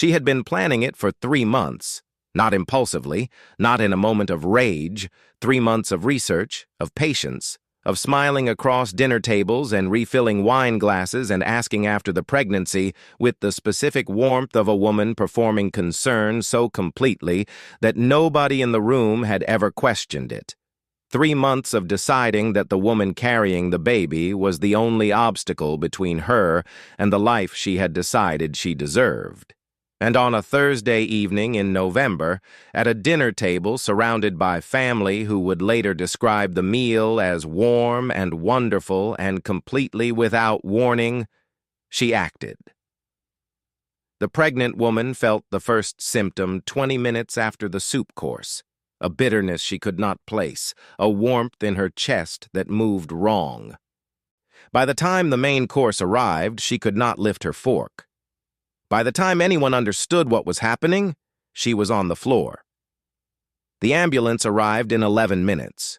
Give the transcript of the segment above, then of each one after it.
She had been planning it for 3 months, not impulsively, not in a moment of rage, 3 months of research, of patience, of smiling across dinner tables and refilling wine glasses and asking after the pregnancy with the specific warmth of a woman performing concern so completely that nobody in the room had ever questioned it. 3 months of deciding that the woman carrying the baby was the only obstacle between her and the life she had decided she deserved. And on a Thursday evening in November, at a dinner table surrounded by family who would later describe the meal as warm and wonderful and completely without warning, she acted. The pregnant woman felt the first symptom 20 minutes after the soup course, a bitterness she could not place, a warmth in her chest that moved wrong. By the time the main course arrived, she could not lift her fork. By the time anyone understood what was happening, she was on the floor. The ambulance arrived in 11 minutes.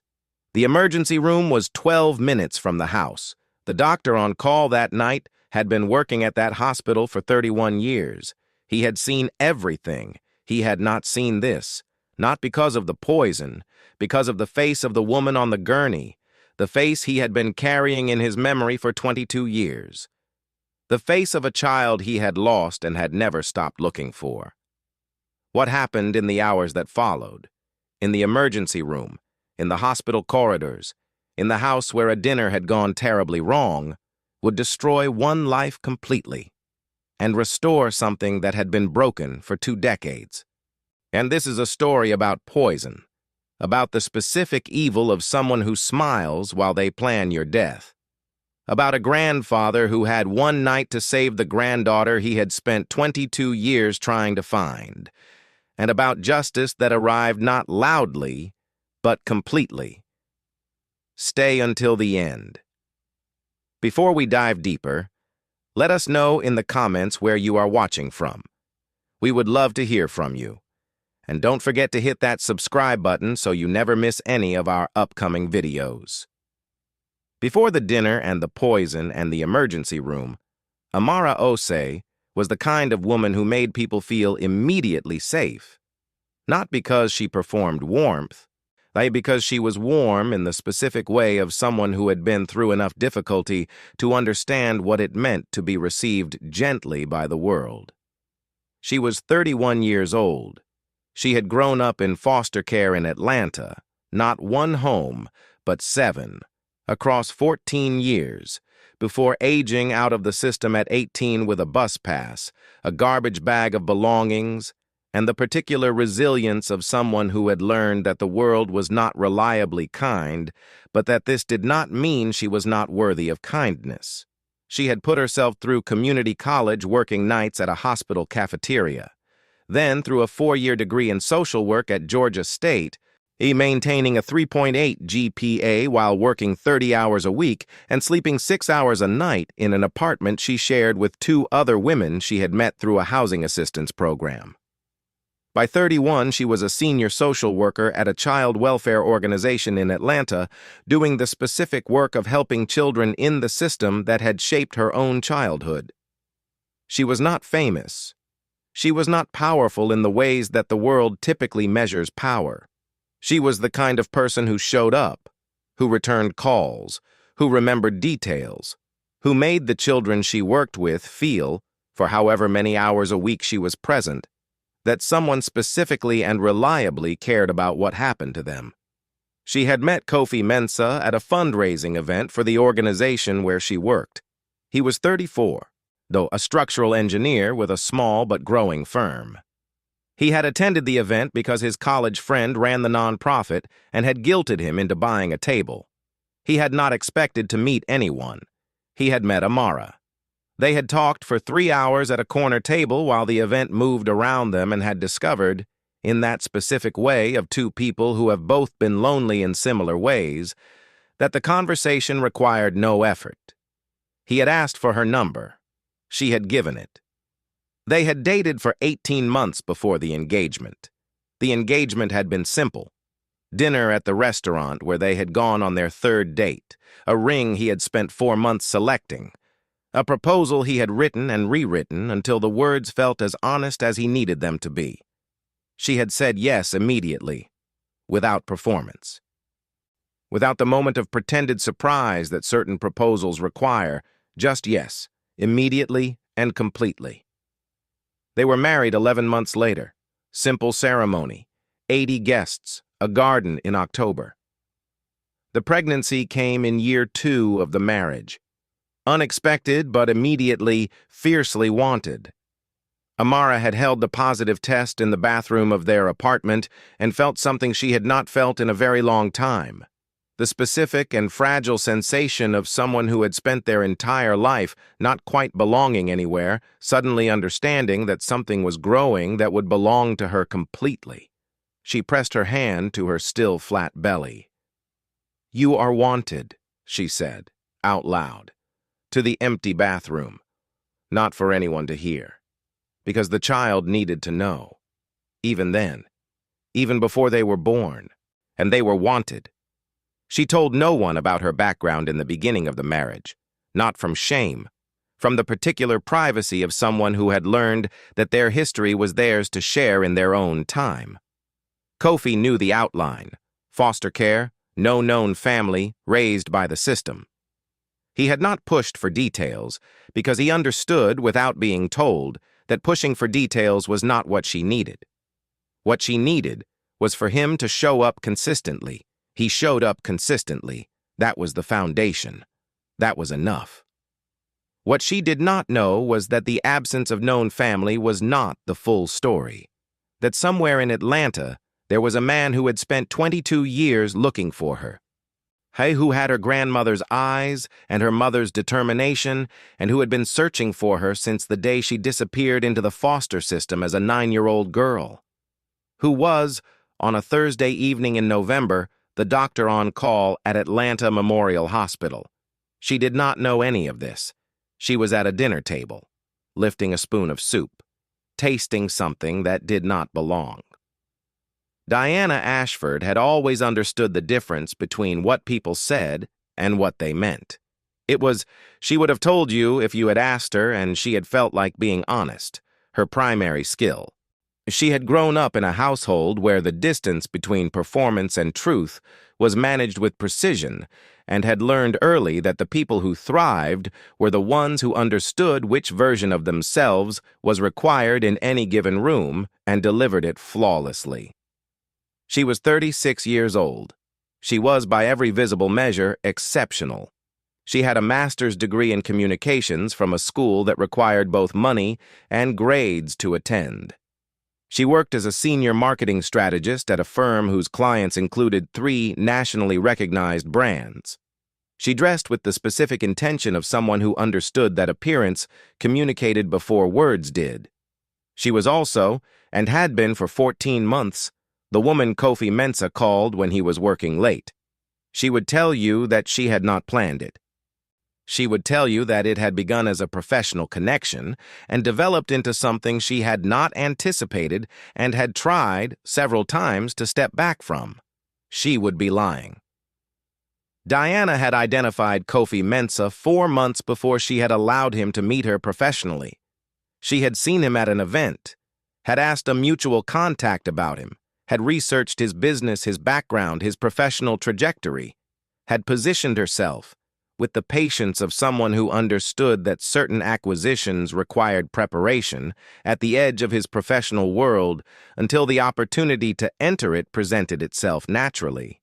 The emergency room was 12 minutes from the house. The doctor on call that night had been working at that hospital for 31 years. He had seen everything. He had not seen this, not because of the poison, because of the face of the woman on the gurney, the face he had been carrying in his memory for 22 years. The face of a child he had lost and had never stopped looking for. What happened in the hours that followed? In the emergency room, in the hospital corridors, in the house where a dinner had gone terribly wrong, would destroy one life completely and restore something that had been broken for 2 decades. And this is a story about poison, about the specific evil of someone who smiles while they plan your death. About a grandfather who had one night to save the granddaughter he had spent 22 years trying to find, and about justice that arrived not loudly, but completely. Stay until the end. Before we dive deeper, let us know in the comments where you are watching from. We would love to hear from you. And don't forget to hit that subscribe button so you never miss any of our upcoming videos. Before the dinner and the poison and the emergency room, Amara Osei was the kind of woman who made people feel immediately safe. Not because she performed warmth, but because she was warm in the specific way of someone who had been through enough difficulty to understand what it meant to be received gently by the world. She was 31 years old. She had grown up in foster care in Atlanta, not one home, but 7. Across 14 years, before aging out of the system at 18 with a bus pass, a garbage bag of belongings, and the particular resilience of someone who had learned that the world was not reliably kind, but that this did not mean she was not worthy of kindness. She had put herself through community college working nights at a hospital cafeteria, then through a 4-year degree in social work at Georgia State, maintaining a 3.8 GPA while working 30 hours a week and sleeping 6 hours a night in an apartment she shared with 2 other women she had met through a housing assistance program. By 31, she was a senior social worker at a child welfare organization in Atlanta, doing the specific work of helping children in the system that had shaped her own childhood. She was not famous. She was not powerful in the ways that the world typically measures power. She was the kind of person who showed up, who returned calls, who remembered details, who made the children she worked with feel, for however many hours a week she was present, that someone specifically and reliably cared about what happened to them. She had met Kofi Mensah at a fundraising event for the organization where she worked. He was 34, though a structural engineer with a small but growing firm. He had attended the event because his college friend ran the nonprofit and had guilted him into buying a table. He had not expected to meet anyone. He had met Amara. They had talked for 3 hours at a corner table while the event moved around them and had discovered, in that specific way of 2 people who have both been lonely in similar ways, that the conversation required no effort. He had asked for her number. She had given it. They had dated for 18 months before the engagement. The engagement had been simple. Dinner at the restaurant where they had gone on their 3rd date, a ring he had spent 4 months selecting, A proposal he had written and rewritten until the words felt as honest as he needed them to be. She had said yes immediately, without performance. Without the moment of pretended surprise that certain proposals require, just yes, immediately and completely. They were married 11 months later. Simple ceremony, 80 guests, a garden in October. The pregnancy came in year 2 of the marriage. Unexpected, but immediately, fiercely wanted. Amara had held the positive test in the bathroom of their apartment and felt something she had not felt in a very long time. The specific and fragile sensation of someone who had spent their entire life not quite belonging anywhere, suddenly understanding that something was growing that would belong to her completely. She pressed her hand to her still flat belly. "You are wanted," she said, out loud, to the empty bathroom, not for anyone to hear, because the child needed to know. Even then, even before they were born, and they were wanted. She told no one about her background in the beginning of the marriage, not from shame, from the particular privacy of someone who had learned that their history was theirs to share in their own time. Kofi knew the outline: foster care, no known family, raised by the system. He had not pushed for details because he understood, without being told, that pushing for details was not what she needed. What she needed was for him to show up consistently. He showed up consistently. That was the foundation. That was enough. What she did not know was that the absence of known family was not the full story. That somewhere in Atlanta, there was a man who had spent 22 years looking for her. Who had her grandmother's eyes and her mother's determination, and who had been searching for her since the day she disappeared into the foster system as a 9-year-old girl. Who was, on a Thursday evening in November, the doctor on call at Atlanta Memorial Hospital. She did not know any of this. She was at a dinner table, lifting a spoon of soup, tasting something that did not belong. Diana Ashford had always understood the difference between what people said and what they meant. It was, she would have told you if you had asked her, and she had felt like being honest, her primary skill. She had grown up in a household where the distance between performance and truth was managed with precision, and had learned early that the people who thrived were the ones who understood which version of themselves was required in any given room and delivered it flawlessly. She was 36 years old. She was, by every visible measure, exceptional. She had a master's degree in communications from a school that required both money and grades to attend. She worked as a senior marketing strategist at a firm whose clients included 3 nationally recognized brands. She dressed with the specific intention of someone who understood that appearance communicated before words did. She was also, and had been for 14 months, the woman Kofi Mensah called when he was working late. She would tell you that she had not planned it. She would tell you that it had begun as a professional connection and developed into something she had not anticipated and had tried several times to step back from. She would be lying. Diana had identified Kofi Mensah 4 months before she had allowed him to meet her professionally. She had seen him at an event, had asked a mutual contact about him, had researched his business, his background, his professional trajectory, had positioned herself, with the patience of someone who understood that certain acquisitions required preparation, at the edge of his professional world until the opportunity to enter it presented itself naturally.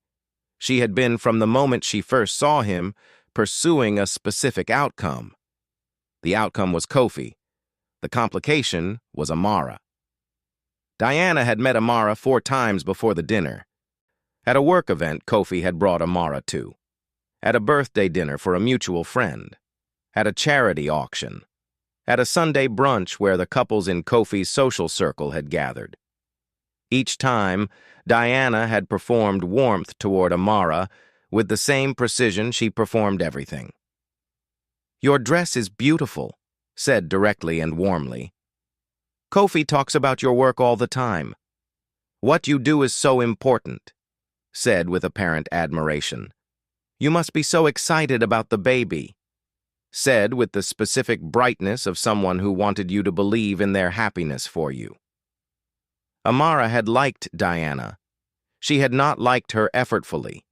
She had been, from the moment she first saw him, pursuing a specific outcome. The outcome was Kofi. The complication was Amara. Diana had met Amara 4 times before the dinner. At a work event Kofi had brought Amara to. At a birthday dinner for a mutual friend, at a charity auction, at a Sunday brunch where the couples in Kofi's social circle had gathered. Each time, Diana had performed warmth toward Amara with the same precision she performed everything. "Your dress is beautiful," said directly and warmly. "Kofi talks about your work all the time. What you do is so important," said with apparent admiration. "You must be so excited about the baby." said with the specific brightness of someone who wanted you to believe in their happiness for you. Amara had liked Diana. She had not liked her effortfully.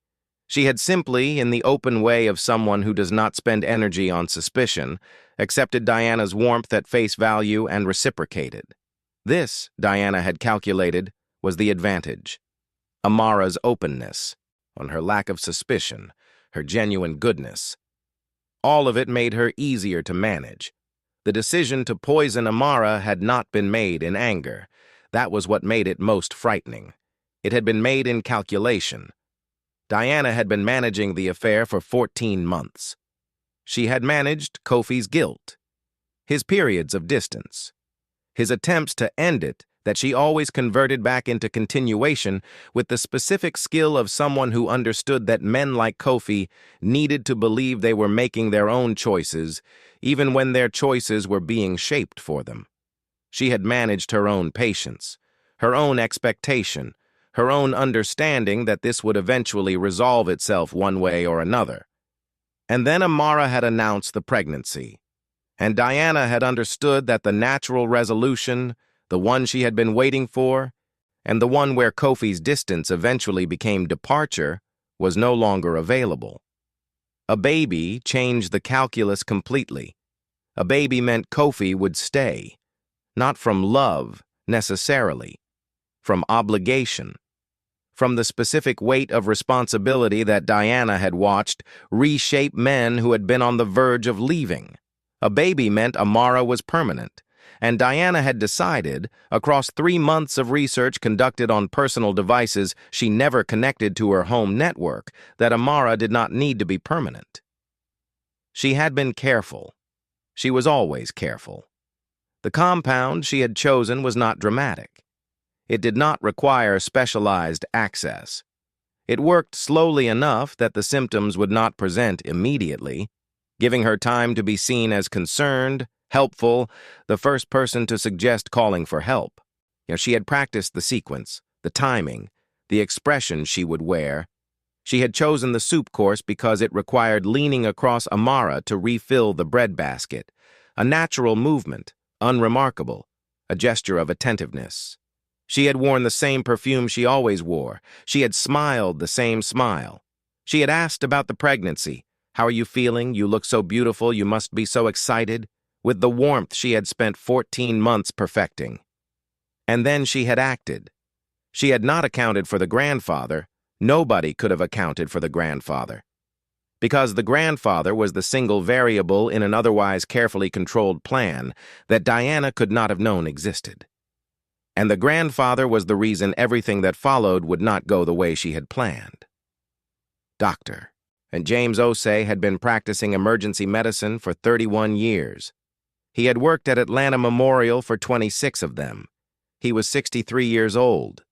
She had simply, in the open way of someone who does not spend energy on suspicion, accepted Diana's warmth at face value and reciprocated. This, Diana had calculated, was the advantage. Amara's openness, on her lack of suspicion, her genuine goodness. All of it made her easier to manage. The decision to poison Amara had not been made in anger. That was what made it most frightening. It had been made in calculation. Diana had been managing the affair for 14 months. She had managed Kofi's guilt, his periods of distance, his attempts to end it that she always converted back into continuation with the specific skill of someone who understood that men like Kofi needed to believe they were making their own choices, even when their choices were being shaped for them. She had managed her own patience, her own expectation, her own understanding that this would eventually resolve itself one way or another. And then Amara had announced the pregnancy, and Diana had understood that the natural resolution, the one she had been waiting for, and the one where Kofi's distance eventually became departure, was no longer available. A baby changed the calculus completely. A baby meant Kofi would stay, not from love, necessarily, from obligation, from the specific weight of responsibility that Diana had watched reshape men who had been on the verge of leaving. A baby meant Amara was permanent, and Diana had decided, across 3 months of research conducted on personal devices she never connected to her home network, that Amara did not need to be permanent. She had been careful. She was always careful. The compound she had chosen was not dramatic. It did not require specialized access. It worked slowly enough that the symptoms would not present immediately, giving her time to be seen as concerned, helpful, the first person to suggest calling for help. She had practiced the sequence, the timing, the expression she would wear. She had chosen the soup course because it required leaning across Amara to refill the breadbasket, a natural movement, unremarkable, a gesture of attentiveness. She had worn the same perfume she always wore. She had smiled the same smile. She had asked about the pregnancy. "How are you feeling? You look so beautiful. You must be so excited," with the warmth she had spent 14 months perfecting. And then she had acted. She had not accounted for the grandfather. Nobody could have accounted for the grandfather. Because the grandfather was the single variable in an otherwise carefully controlled plan that Diana could not have known existed. And the grandfather was the reason everything that followed would not go the way she had planned. Doctor. And James Osei had been practicing emergency medicine for 31 years. He had worked at Atlanta Memorial for 26 of them. He was 63 years old.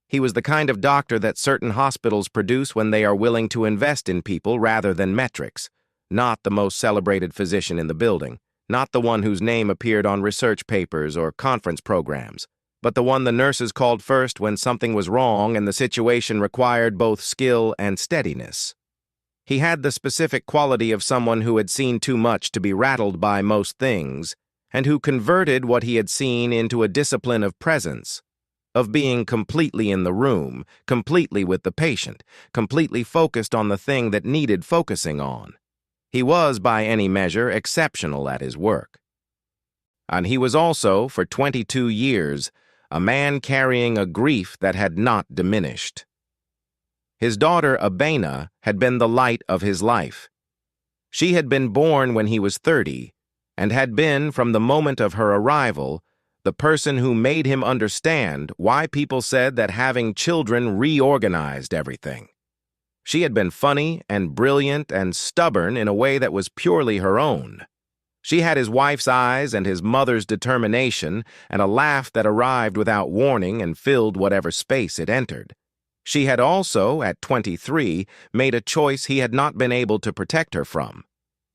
He was the kind of doctor that certain hospitals produce when they are willing to invest in people rather than metrics, not the most celebrated physician in the building, not the one whose name appeared on research papers or conference programs, but the one the nurses called first when something was wrong and the situation required both skill and steadiness. He had the specific quality of someone who had seen too much to be rattled by most things, and who converted what he had seen into a discipline of presence, of being completely in the room, completely with the patient, completely focused on the thing that needed focusing on. He was, by any measure, exceptional at his work. And he was also, for 22 years, a man carrying a grief that had not diminished. His daughter, Abena, had been the light of his life. She had been born when he was 30, and had been, from the moment of her arrival, the person who made him understand why people said that having children reorganized everything. She had been funny and brilliant and stubborn in a way that was purely her own. She had his wife's eyes and his mother's determination and a laugh that arrived without warning and filled whatever space it entered. She had also, at 23, made a choice he had not been able to protect her from.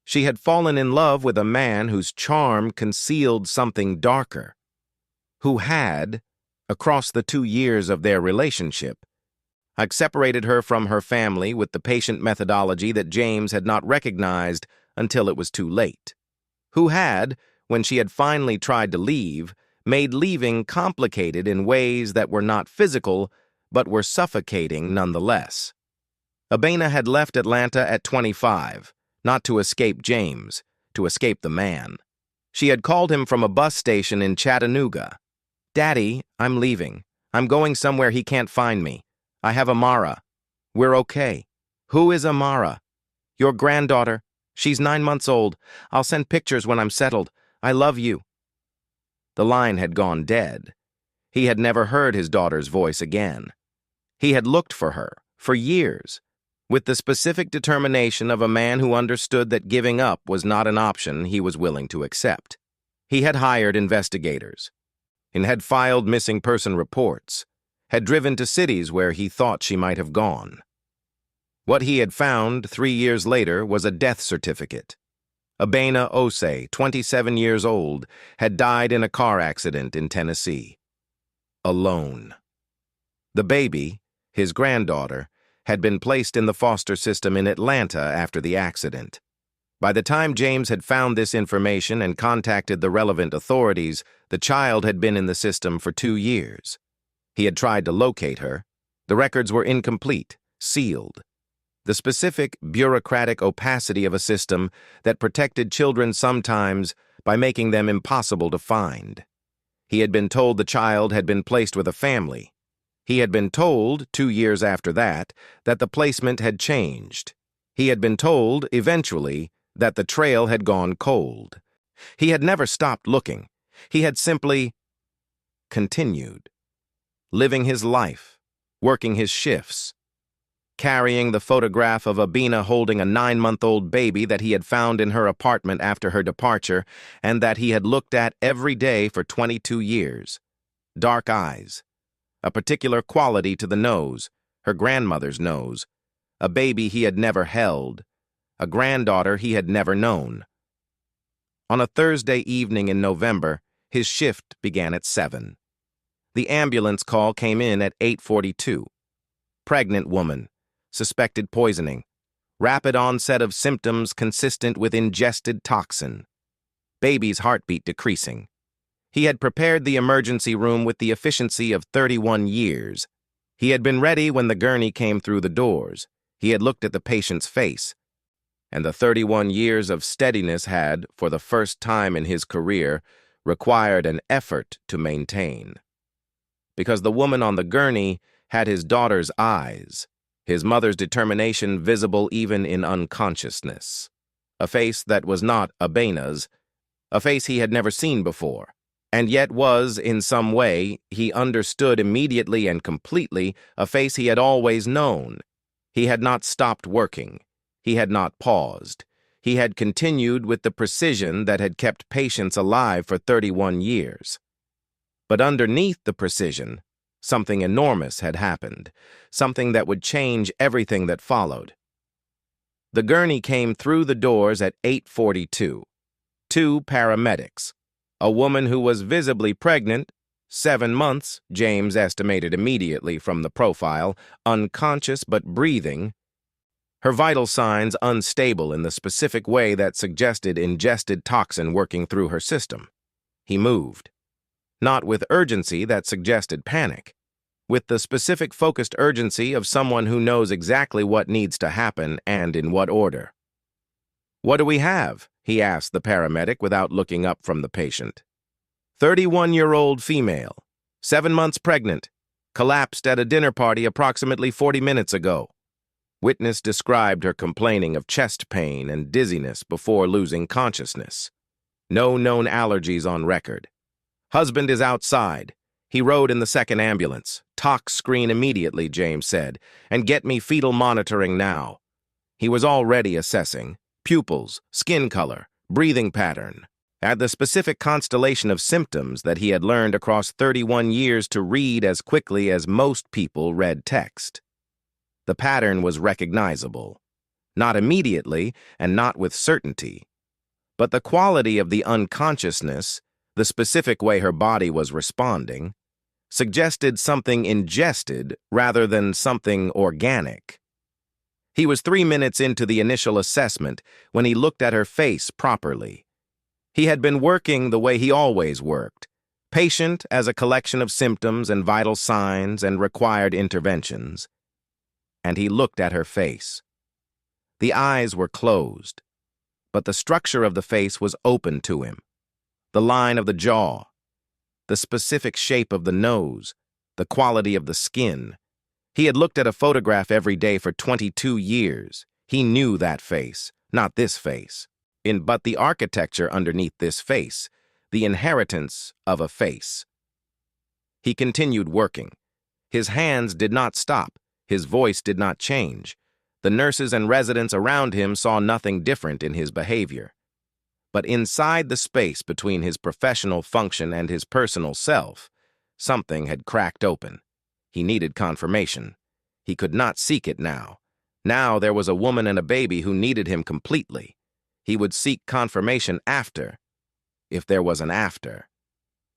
She had fallen in love with a man whose charm concealed something darker, who had, across the 2 years of their relationship, separated her from her family with the patient methodology that James had not recognized until it was too late. Who had, when she had finally tried to leave, made leaving complicated in ways that were not physical, but were suffocating nonetheless. Abena had left Atlanta at 25, not to escape James, to escape the man. She had called him from a bus station in Chattanooga. "Daddy, I'm leaving. I'm going somewhere he can't find me. I have Amara. We're okay." "Who is Amara?" "Your granddaughter. She's 9 months old. I'll send pictures when I'm settled. I love you." The line had gone dead. He had never heard his daughter's voice again. He had looked for her, for years, with the specific determination of a man who understood that giving up was not an option he was willing to accept. He had hired investigators, and had filed missing person reports, had driven to cities where he thought she might have gone. What he had found 3 years later was a death certificate. James Osei, 27 years old, had died in a car accident in Tennessee. Alone. The baby, his granddaughter, had been placed in the foster system in Atlanta after the accident. By the time James had found this information and contacted the relevant authorities, the child had been in the system for 2 years. He had tried to locate her. The records were incomplete, sealed. The specific bureaucratic opacity of a system that protected children sometimes by making them impossible to find. He had been told the child had been placed with a family. He had been told, 2 years after that the placement had changed. He had been told, eventually, that the trail had gone cold. He had never stopped looking. He had simply continued, living his life, working his shifts, carrying the photograph of Abena holding a 9-month-old baby that he had found in her apartment after her departure and that he had looked at every day for 22 years. Dark eyes, a particular quality to the nose, her grandmother's nose, a baby he had never held, a granddaughter he had never known. On a Thursday evening in November, his shift began at 7. The ambulance call came in at 8:42. Pregnant woman. Suspected poisoning. Rapid onset of symptoms consistent with ingested toxin. Baby's heartbeat decreasing. He had prepared the emergency room with the efficiency of 31 years. He had been ready when the gurney came through the doors. He had looked at the patient's face. And the 31 years of steadiness had, for the first time in his career, required an effort to maintain. Because the woman on the gurney had his daughter's eyes, his mother's determination visible even in unconsciousness. A face that was not Abena's, a face he had never seen before, and yet was, in some way, he understood immediately and completely, a face he had always known. He had not stopped working. He had not paused. He had continued with the precision that had kept patients alive for 31 years. But underneath the precision, something enormous had happened, something that would change everything that followed. The gurney came through the doors at 8:42. 2 paramedics. A woman who was visibly pregnant, 7 months, James estimated immediately from the profile, unconscious but breathing, her vital signs unstable in the specific way that suggested ingested toxin working through her system. He moved. Not with urgency that suggested panic, with the specific focused urgency of someone who knows exactly what needs to happen and in what order. "What do we have?" he asked the paramedic without looking up from the patient. 31-year-old female, 7 months pregnant, collapsed at a dinner party approximately 40 minutes ago. Witness described her complaining of chest pain and dizziness before losing consciousness. No known allergies on record. Husband is outside. He rode in the second ambulance. Tox screen immediately, James said, and get me fetal monitoring now. He was already assessing pupils, skin color, breathing pattern, at the specific constellation of symptoms that he had learned across 31 years to read as quickly as most people read text. The pattern was recognizable, not immediately and not with certainty, but the quality of the unconsciousness, the specific way her body was responding, suggested something ingested rather than something organic. He was 3 minutes into the initial assessment when he looked at her face properly. He had been working the way he always worked, patient as a collection of symptoms and vital signs and required interventions. And he looked at her face. The eyes were closed, but the structure of the face was open to him. The line of the jaw, the specific shape of the nose, the quality of the skin. He had looked at a photograph every day for 22 years. He knew that face, not this face. But the architecture underneath this face, the inheritance of a face. He continued working. His hands did not stop. His voice did not change. The nurses and residents around him saw nothing different in his behavior. But inside the space between his professional function and his personal self, something had cracked open. He needed confirmation. He could not seek it now. Now there was a woman and a baby who needed him completely. He would seek confirmation after, if there was an after.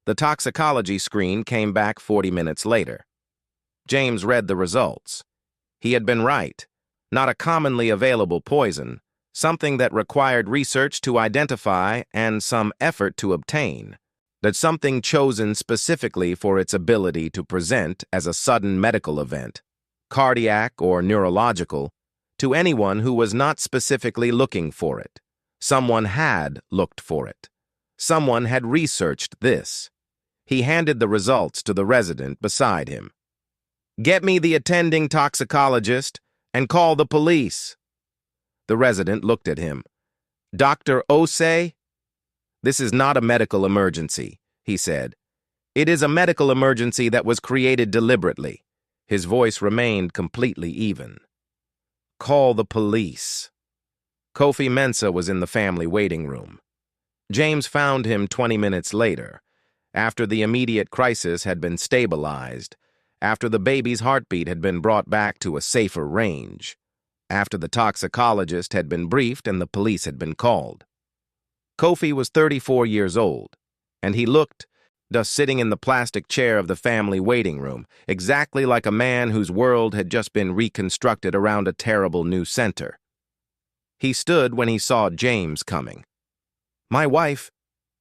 The toxicology screen came back 40 minutes later. James read the results. He had been right. Not a commonly available poison, something that required research to identify and some effort to obtain. That something chosen specifically for its ability to present as a sudden medical event, cardiac or neurological, to anyone who was not specifically looking for it. Someone had looked for it. Someone had researched this. He handed the results to the resident beside him. "Get me the attending toxicologist and call the police." The resident looked at him. "Dr. Osei?" "This is not a medical emergency," he said. "It is a medical emergency that was created deliberately." His voice remained completely even. "Call the police." Kofi Mensah was in the family waiting room. James found him 20 minutes later, after the immediate crisis had been stabilized, after the baby's heartbeat had been brought back to a safer range, after the toxicologist had been briefed and the police had been called. Kofi was 34 years old, and he looked, thus sitting in the plastic chair of the family waiting room, exactly like a man whose world had just been reconstructed around a terrible new center. He stood when he saw James coming. "My wife..."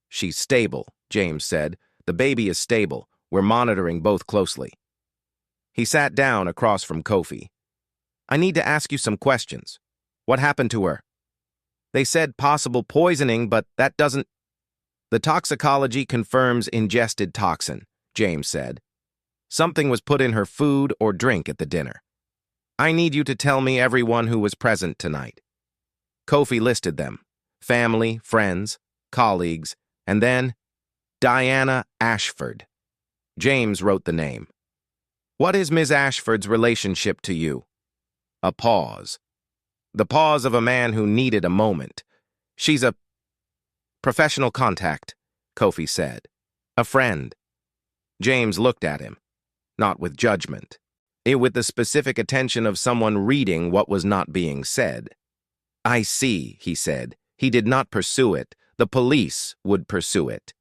"She's stable," James said. "The baby is stable. We're monitoring both closely." He sat down across from Kofi. "I need to ask you some questions. What happened to her?" "They said possible poisoning, but that doesn't..." "The toxicology confirms ingested toxin," James said. "Something was put in her food or drink at the dinner. I need you to tell me everyone who was present tonight." Kofi listed them: family, friends, colleagues, and then Diana Ashford. James wrote the name. "What is Ms. Ashford's relationship to you?" A pause. The pause of a man who needed a moment. "She's a..." "Professional contact," Kofi said. "A friend." James looked at him, not with judgment, with the specific attention of someone reading what was not being said. "I see," he said. He did not pursue it. The police would pursue it.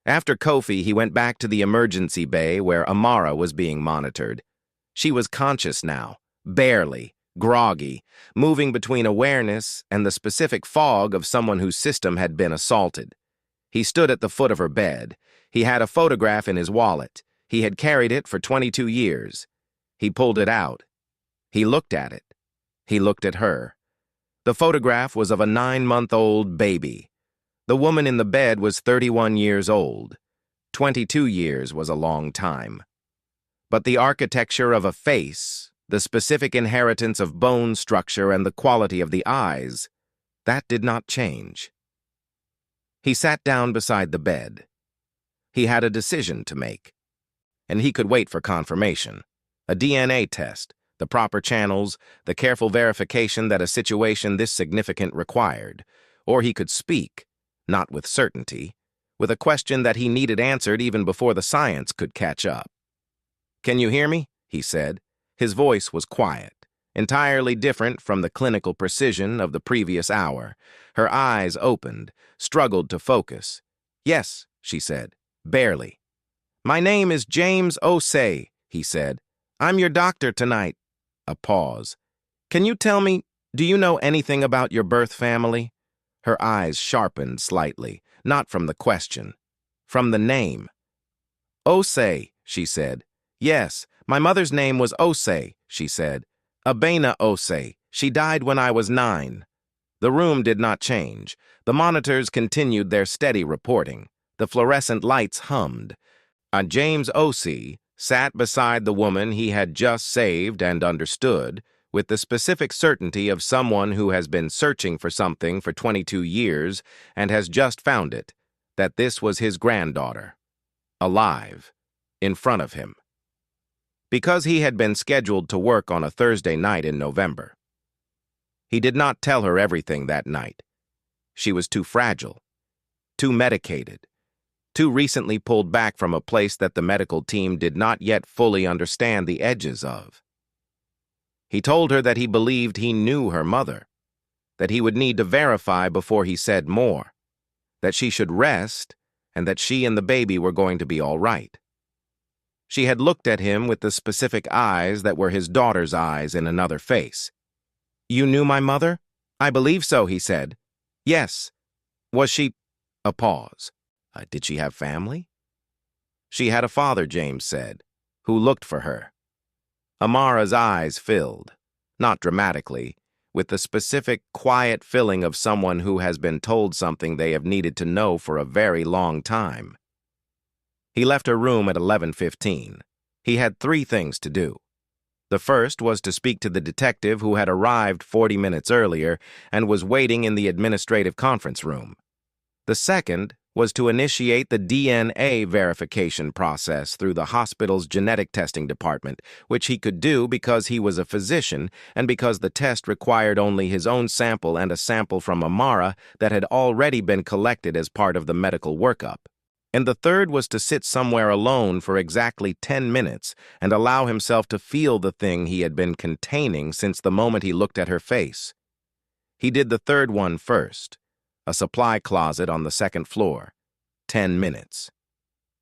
After Kofi, he went back to the emergency bay where Amara was being monitored. She was conscious now, barely, groggy, moving between awareness and the specific fog of someone whose system had been assaulted. He stood at the foot of her bed. He had a photograph in his wallet. He had carried it for 22 years. He pulled it out. He looked at it. He looked at her. The photograph was of a 9-month-old baby. The woman in the bed was 31 years old. 22 years was a long time. But the architecture of a face, the specific inheritance of bone structure and the quality of the eyes, that did not change. He sat down beside the bed. He had a decision to make, and he could wait for confirmation. A DNA test, the proper channels, the careful verification that a situation this significant required. Or he could speak, not with certainty, with a question that he needed answered even before the science could catch up. "Can you hear me?" he said. His voice was quiet, entirely different from the clinical precision of the previous hour. Her eyes opened, struggled to focus. "Yes," she said, barely. "My name is James Osei," he said. "I'm your doctor tonight." A pause. Can you tell me, do you know anything about your birth family? Her eyes sharpened slightly, not from the question, from the name. Osei, she said. Yes, my mother's name was Osei, she said. Abena Osei. She died when I was 9. The room did not change. The monitors continued their steady reporting. The fluorescent lights hummed. James Osei sat beside the woman he had just saved and understood, with the specific certainty of someone who has been searching for something for 22 years and has just found it, that this was his granddaughter, alive, in front of him. Because he had been scheduled to work on a Thursday night in November. He did not tell her everything that night. She was too fragile, too medicated, too recently pulled back from a place that the medical team did not yet fully understand the edges of. He told her that he believed he knew her mother, that he would need to verify before he said more, that she should rest, and that she and the baby were going to be all right. She had looked at him with the specific eyes that were his daughter's eyes in another face. You knew my mother? I believe so, he said. Yes. Was she... A pause. Did she have family? She had a father, James said, who looked for her. Amara's eyes filled, not dramatically, with the specific, quiet filling of someone who has been told something they have needed to know for a very long time. He left her room at 11:15. He had 3 things to do. The first was to speak to the detective who had arrived 40 minutes earlier and was waiting in the administrative conference room. The second was to initiate the DNA verification process through the hospital's genetic testing department, which he could do because he was a physician and because the test required only his own sample and a sample from Amara that had already been collected as part of the medical workup. And the third was to sit somewhere alone for exactly 10 minutes and allow himself to feel the thing he had been containing since the moment he looked at her face. He did the third one first. A supply closet on the 2nd floor. 10 minutes.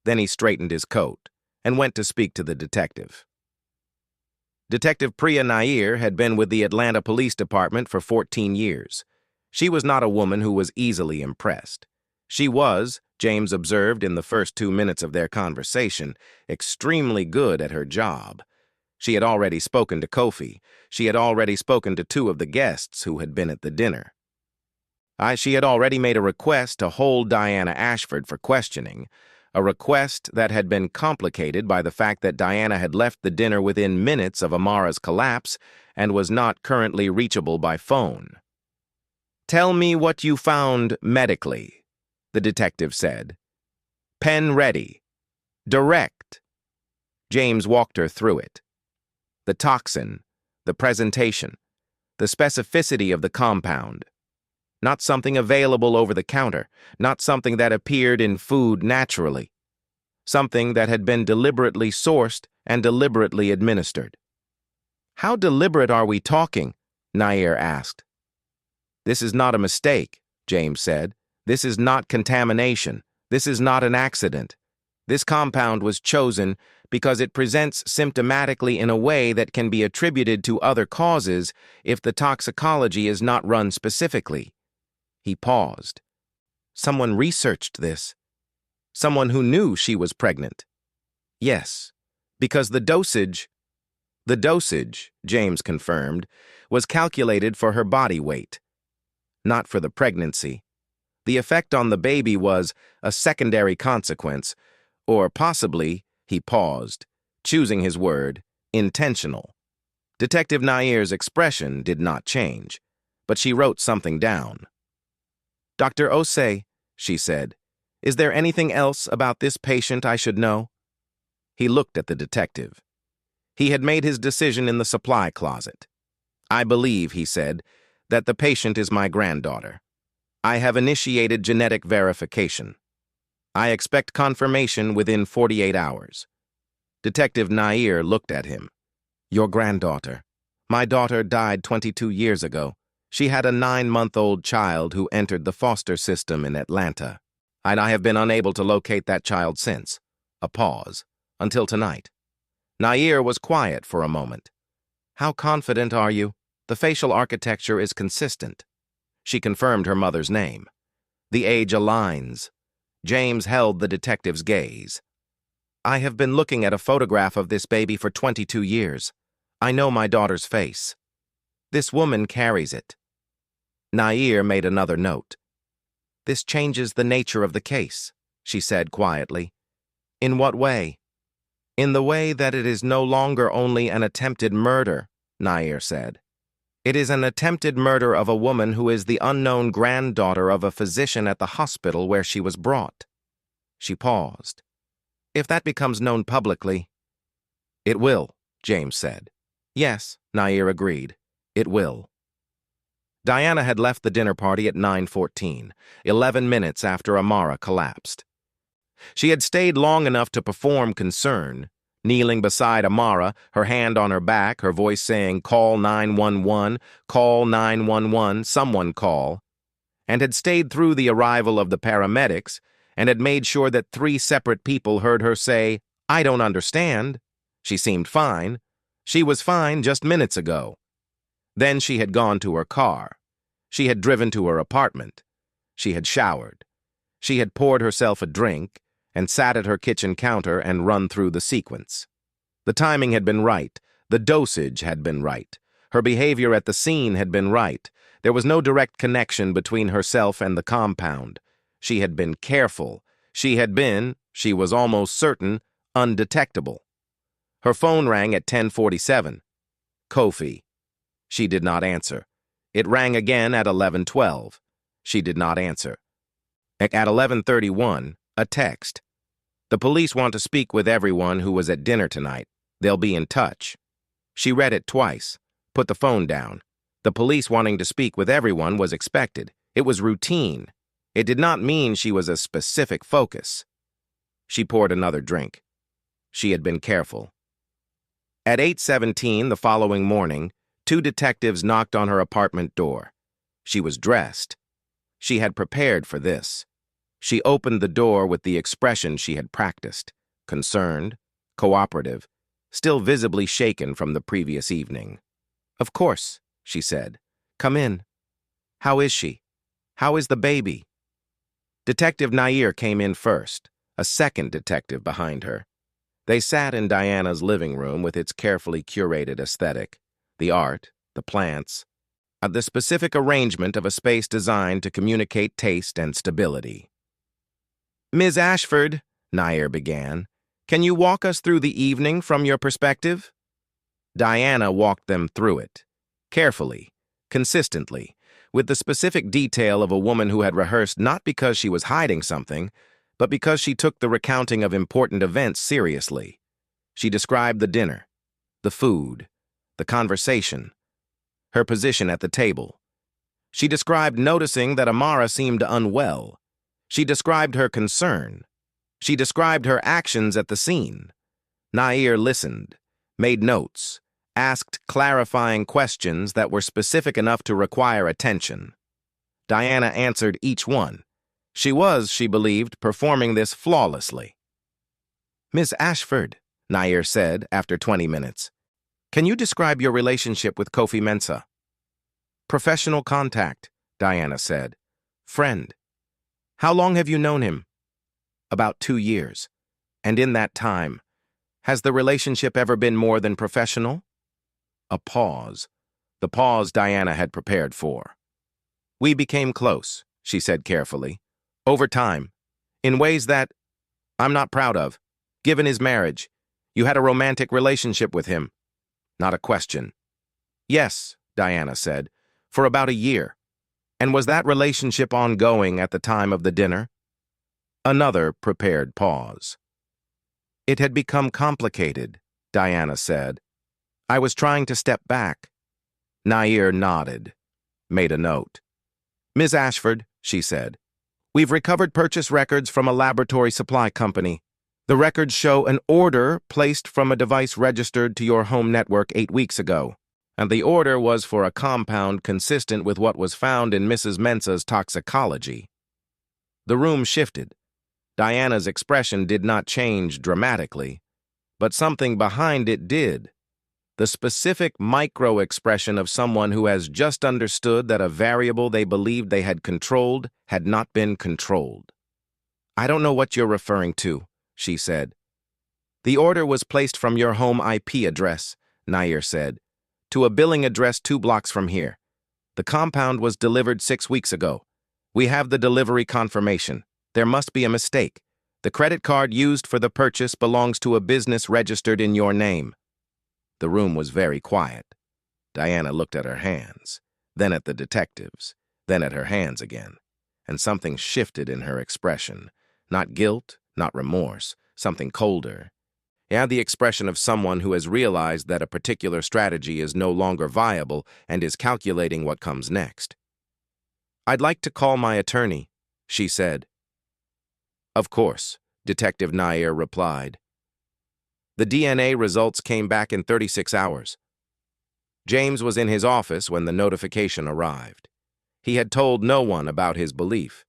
Then he straightened his coat and went to speak to the detective. Detective Priya Nair had been with the Atlanta Police Department for 14 years. She was not a woman who was easily impressed. She was, James observed in the first 2 minutes of their conversation, extremely good at her job. She had already spoken to Kofi. She had already spoken to 2 of the guests who had been at the dinner. She had already made a request to hold Diana Ashford for questioning, a request that had been complicated by the fact that Diana had left the dinner within minutes of Amara's collapse and was not currently reachable by phone. Tell me what you found medically, the detective said. Pen ready. Direct. James walked her through it. The toxin, the presentation, the specificity of the compound. Not something available over the counter, not something that appeared in food naturally. Something that had been deliberately sourced and deliberately administered. How deliberate are we talking? Nair asked. This is not a mistake, James said. This is not contamination. This is not an accident. This compound was chosen because it presents symptomatically in a way that can be attributed to other causes if the toxicology is not run specifically. He paused. Someone researched this. Someone who knew she was pregnant. Yes, because the dosage, James confirmed, was calculated for her body weight, not for the pregnancy. The effect on the baby was a secondary consequence, or possibly, he paused, choosing his word, intentional. Detective Nair's expression did not change, but she wrote something down. Dr. Osei, she said, is there anything else about this patient I should know? He looked at the detective. He had made his decision in the supply closet. I believe, he said, that the patient is my granddaughter. I have initiated genetic verification. I expect confirmation within 48 hours. Detective Nair looked at him. Your granddaughter. My daughter died 22 years ago. She had a 9-month-old child who entered the foster system in Atlanta. And I have been unable to locate that child since. A pause. Until tonight. Nair was quiet for a moment. How confident are you? The facial architecture is consistent. She confirmed her mother's name. The age aligns. James held the detective's gaze. I have been looking at a photograph of this baby for 22 years. I know my daughter's face. This woman carries it. Nair made another note. This changes the nature of the case, she said quietly. In what way? In the way that it is no longer only an attempted murder, Nair said. It is an attempted murder of a woman who is the unknown granddaughter of a physician at the hospital where she was brought. She paused. If that becomes known publicly... It will, James said. Yes, Nair agreed. It will. Diana had left the dinner party at 9:14, 11 minutes after Amara collapsed. She had stayed long enough to perform concern, kneeling beside Amara, her hand on her back, her voice saying, "Call 911, call 911, someone call," and had stayed through the arrival of the paramedics and had made sure that 3 separate people heard her say, "I don't understand." She seemed fine. She was fine just minutes ago. Then she had gone to her car. She had driven to her apartment. She had showered. She had poured herself a drink and sat at her kitchen counter and run through the sequence. The timing had been right. The dosage had been right. Her behavior at the scene had been right. There was no direct connection between herself and the compound. She had been careful. She was almost certain, undetectable. Her phone rang at 10:47. Kofi. She did not answer. It rang again at 11:12. She did not answer. At 11:31, a text. The police want to speak with everyone who was at dinner tonight. They'll be in touch. She read it twice, put the phone down. The police wanting to speak with everyone was expected. It was routine. It did not mean she was a specific focus. She poured another drink. She had been careful. At 8:17 the following morning, 2 detectives knocked on her apartment door. She was dressed. She had prepared for this. She opened the door with the expression she had practiced, concerned, cooperative, still visibly shaken from the previous evening. "Of course," she said. "Come in. How is she? How is the baby?" Detective Nair came in first, a second detective behind her. They sat in Diana's living room with its carefully curated aesthetic, the art, the plants, the specific arrangement of a space designed to communicate taste and stability. "Ms. Ashford," Nair began, "can you walk us through the evening from your perspective?" Diana walked them through it, carefully, consistently, with the specific detail of a woman who had rehearsed not because she was hiding something, but because she took the recounting of important events seriously. She described the dinner, the food, the conversation, her position at the table. She described noticing that Amara seemed unwell. She described her concern. She described her actions at the scene. Nair listened, made notes, asked clarifying questions that were specific enough to require attention. Diana answered each one. She was, she believed, performing this flawlessly. "Miss Ashford," Nair said after 20 minutes, "can you describe your relationship with Kofi Mensah?" "Professional contact," Diana said. "Friend." "How long have you known him?" "About 2 years. And in that time, has the relationship ever been more than professional?" A pause. The pause Diana had prepared for. "We became close," she said carefully. "Over time. In ways that I'm not proud of. Given his marriage, you had a romantic relationship with him." Not a question. "Yes," Diana said, "for about a year. And was that relationship ongoing at the time of the dinner?" Another prepared pause. "It had become complicated," Diana said. "I was trying to step back." Nair nodded, made a note. "Ms. Ashford," she said, "we've recovered purchase records from a laboratory supply company. The records show an order placed from a device registered to your home network 8 weeks ago, and the order was for a compound consistent with what was found in Mrs. Mensah's toxicology." The room shifted. Diana's expression did not change dramatically, but something behind it did. the specific micro-expression of someone who has just understood that a variable they believed they had controlled had not been controlled. "I don't know what you're referring to," she said. "The order was placed from your home IP address," Nair said, "to a billing address 2 blocks from here. The compound was delivered 6 weeks ago. We have the delivery confirmation. There must be a mistake. The credit card used for the purchase belongs to a business registered in your name." The room was very quiet. Diana looked at her hands, then at the detectives, then at her hands again, and something shifted in her expression. Not guilt, not remorse, something colder. It had the expression of someone who has realized that a particular strategy is no longer viable and is calculating what comes next. "I'd like to call my attorney," she said. "Of course," Detective Nair replied. The DNA results came back in 36 hours. James was in his office when the notification arrived. He had told no one about his belief.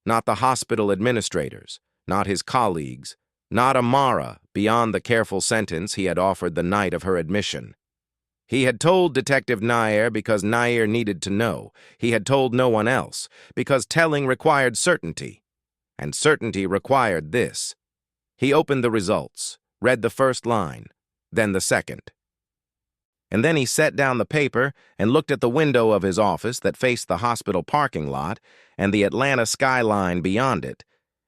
Not the hospital administrators, not his colleagues, not Amara, beyond the careful sentence he had offered the night of her admission. He had told Detective Nair because Nair needed to know. He had told no one else, because telling required certainty. And certainty required this. He opened the results, read the first line, then the second. And then he set down the paper and looked at the window of his office that faced the hospital parking lot and the Atlanta skyline beyond it,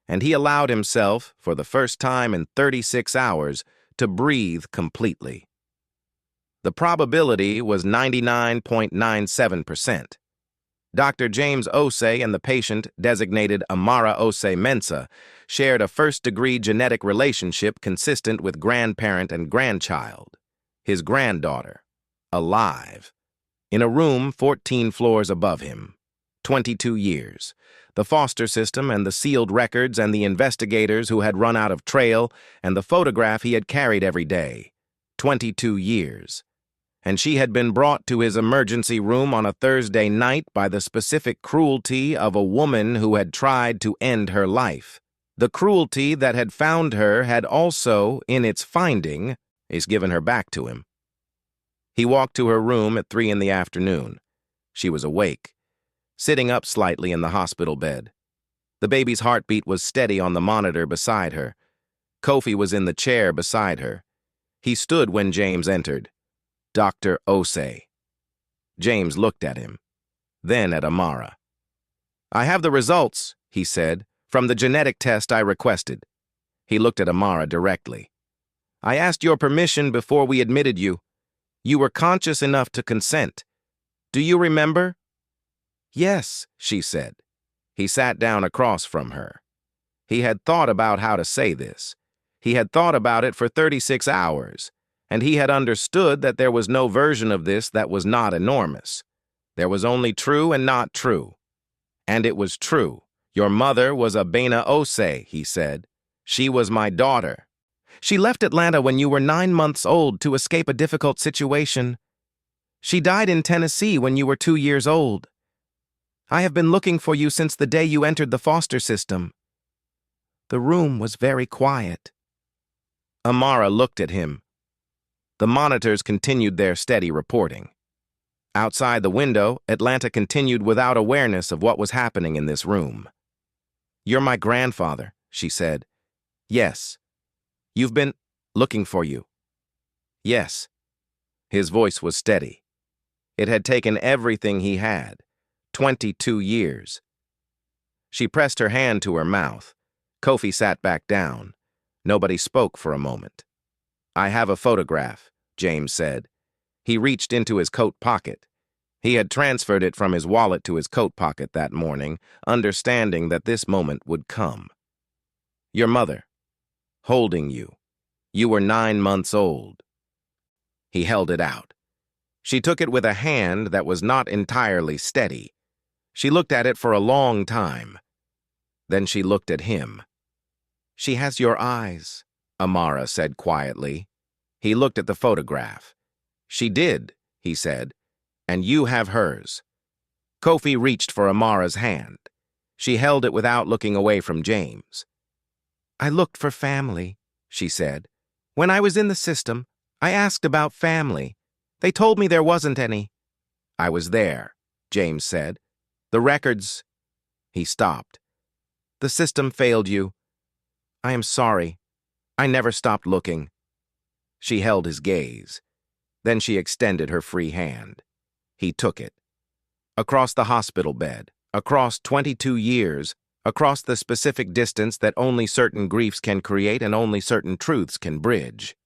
and he allowed himself, for the first time in 36 hours, to breathe completely. The probability was 99.97%. Dr. James Osei and the patient, designated Amara Osei Mensa, shared a first-degree genetic relationship consistent with grandparent and grandchild. His granddaughter, alive, in a room 14 floors above him. 22 years. The foster system and the sealed records and the investigators who had run out of trail and the photograph he had carried every day. 22 years. And she had been brought to his emergency room on a Thursday night by the specific cruelty of a woman who had tried to end her life. The cruelty that had found her had also, in its finding, given her back to him. He walked to her room at 3 in the afternoon. She was awake, sitting up slightly in the hospital bed. The baby's heartbeat was steady on the monitor beside her. Kofi was in the chair beside her. He stood when James entered. "Dr. Osei." James looked at him, then at Amara. "I have the results," he said, "from the genetic test I requested." He looked at Amara directly. "I asked your permission before we admitted you. You were conscious enough to consent. Do you remember?" "Yes," she said. He sat down across from her. He had thought about how to say this. He had thought about it for 36 hours. And he had understood that there was no version of this that was not enormous. There was only true and not true. And it was true. "Your mother was a Bena Osei," he said. "She was my daughter. She left Atlanta when you were 9 months old to escape a difficult situation. She died in Tennessee when you were 2 years old. I have been looking for you since the day you entered the foster system." The room was very quiet. Amara looked at him. The monitors continued their steady reporting. Outside the window, Atlanta continued without awareness of what was happening in this room. "You're my grandfather," she said. "Yes. You've been looking for you." "Yes." His voice was steady. It had taken everything he had. 22 years. She pressed her hand to her mouth. Kofi sat back down. Nobody spoke for a moment. "I have a photograph," James said. He reached into his coat pocket. He had transferred it from his wallet to his coat pocket that morning, understanding that this moment would come. "Your mother, holding you. You were 9 months old." He held it out. She took it with a hand that was not entirely steady. She looked at it for a long time. Then she looked at him. "She has your eyes," Amara said quietly. He looked at the photograph. "She did," he said, "and you have hers." Kofi reached for Amara's hand. She held it without looking away from James. "I looked for family," she said. "When I was in the system, I asked about family. They told me there wasn't any. I was there, James said. The records... He stopped. The system failed you. I am sorry. I never stopped looking. She held his gaze. Then she extended her free hand. He took it. Across the hospital bed, across 22 years, across the specific distance that only certain griefs can create and only certain truths can bridge.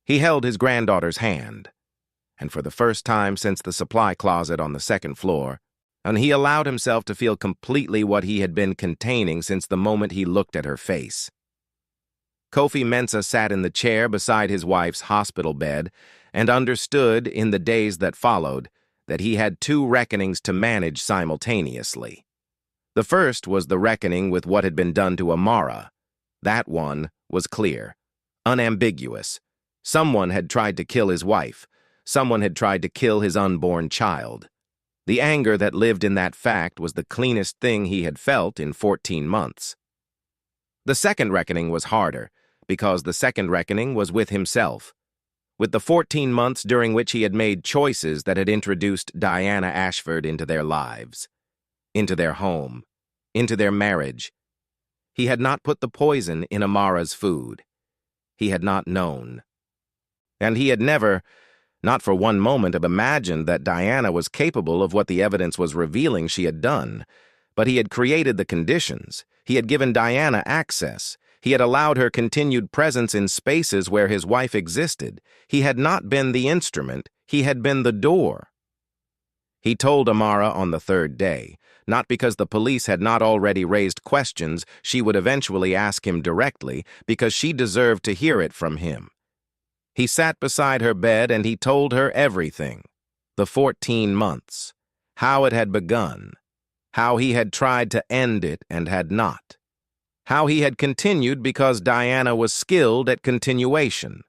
He held his granddaughter's hand, and for the first time since the supply closet on the second floor, and he allowed himself to feel completely what he had been containing since the moment he looked at her face. Kofi Mensah sat in the chair beside his wife's hospital bed and understood in the days that followed that he had two reckonings to manage simultaneously. The first was the reckoning with what had been done to Amara. That one was clear, unambiguous. Someone had tried to kill his wife. Someone had tried to kill his unborn child. The anger that lived in that fact was the cleanest thing he had felt in 14 months. The second reckoning was harder, because the second reckoning was with himself, with the 14 months during which he had made choices that had introduced Diana Ashford into their lives, into their home, into their marriage. He had not put the poison in Amara's food. He had not known. And he had never, not for one moment, have imagined that Diana was capable of what the evidence was revealing she had done. But he had created the conditions. He had given Diana access. He had allowed her continued presence in spaces where his wife existed. He had not been the instrument. He had been the door. He told Amara on the third day, not because the police had not already raised questions she would eventually ask him directly, because she deserved to hear it from him. He sat beside her bed and he told her everything. The 14 months. How it had begun. How he had tried to end it and had not. How he had continued because Diana was skilled at continuation.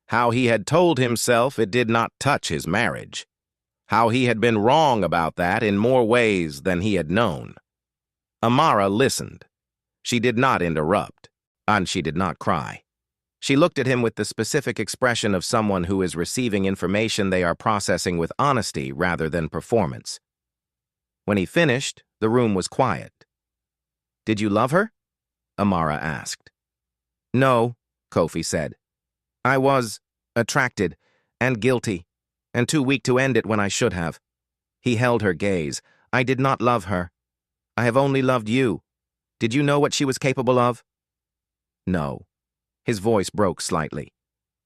How he had told himself it did not touch his marriage. How he had been wrong about that in more ways than he had known. Amara listened. She did not interrupt, and she did not cry. She looked at him with the specific expression of someone who is receiving information they are processing with honesty rather than performance. When he finished, the room was quiet. "Did you love her?" Amara asked. "No," Kofi said. "I was attracted and guilty and too weak to end it when I should have." He held her gaze. "I did not love her. I have only loved you. Did you know what she was capable of?" "No." His voice broke slightly.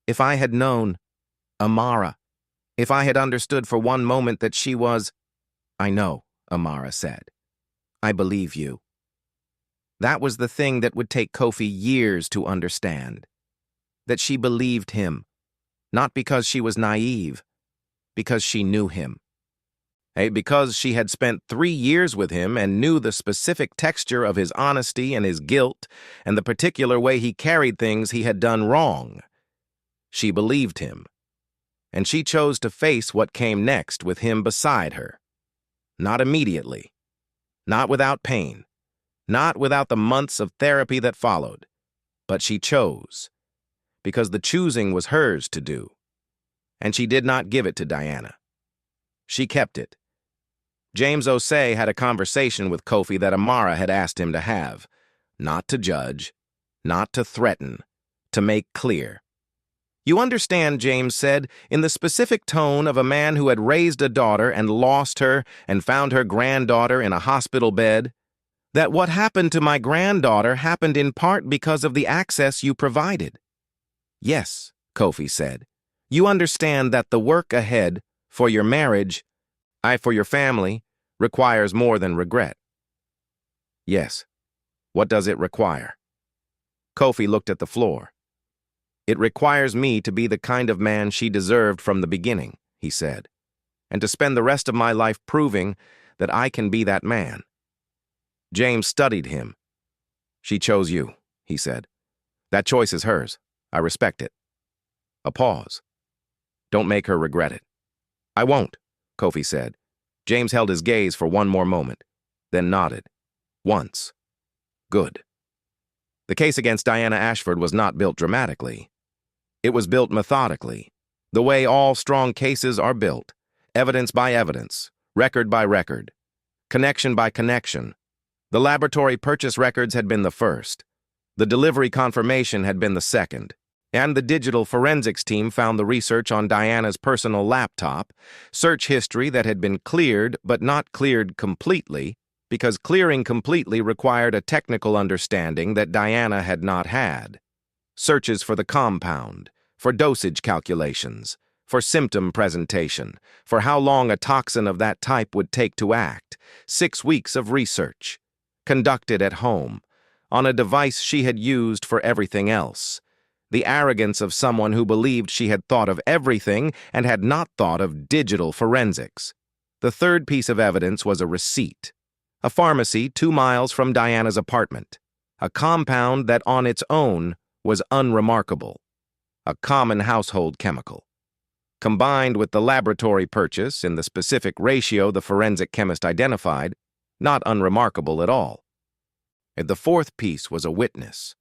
"If I had known, Amara, if I had understood for one moment that she was—" "I know," Amara said. "I believe you." That was the thing that would take Kofi years to understand. That she believed him, not because she was naive, because she knew him. Because she had spent 3 years with him and knew the specific texture of his honesty and his guilt and the particular way he carried things he had done wrong. She believed him, and she chose to face what came next with him beside her. Not immediately, not without pain, not without the months of therapy that followed, but she chose, because the choosing was hers to do, and she did not give it to Diana. She kept it. James Osei had a conversation with Kofi that Amara had asked him to have, not to judge, not to threaten, to make clear. "You understand," James said, in the specific tone of a man who had raised a daughter and lost her and found her granddaughter in a hospital bed, "that what happened to my granddaughter happened in part because of the access you provided." "Yes," Kofi said. "You understand that the work ahead, for your marriage, for your family, requires more than regret." "Yes. What does it require?" Kofi looked at the floor. "It requires me to be the kind of man she deserved from the beginning," he said, "and to spend the rest of my life proving that I can be that man." James studied him. "She chose you," he said. "That choice is hers. I respect it." A pause. "Don't make her regret it." "I won't," Kofi said. James held his gaze for one more moment, then nodded. "Once. Good." The case against Diana Ashford was not built dramatically. It was built methodically, The way all strong cases are built, evidence by evidence, record by record, connection by connection. The laboratory purchase records had been the first. The delivery confirmation had been the second. And the digital forensics team found the research on Diana's personal laptop, search history that had been cleared but not cleared completely, because clearing completely required a technical understanding that Diana had not had. Searches for the compound, for dosage calculations, for symptom presentation, for how long a toxin of that type would take to act. 6 weeks of research, conducted at home, on a device she had used for everything else. The arrogance of someone who believed she had thought of everything and had not thought of digital forensics. The third piece of evidence was a receipt. A pharmacy 2 miles from Diana's apartment. A compound that on its own was unremarkable. A common household chemical. Combined with the laboratory purchase in the specific ratio the forensic chemist identified, not unremarkable at all. And the fourth piece was a witness.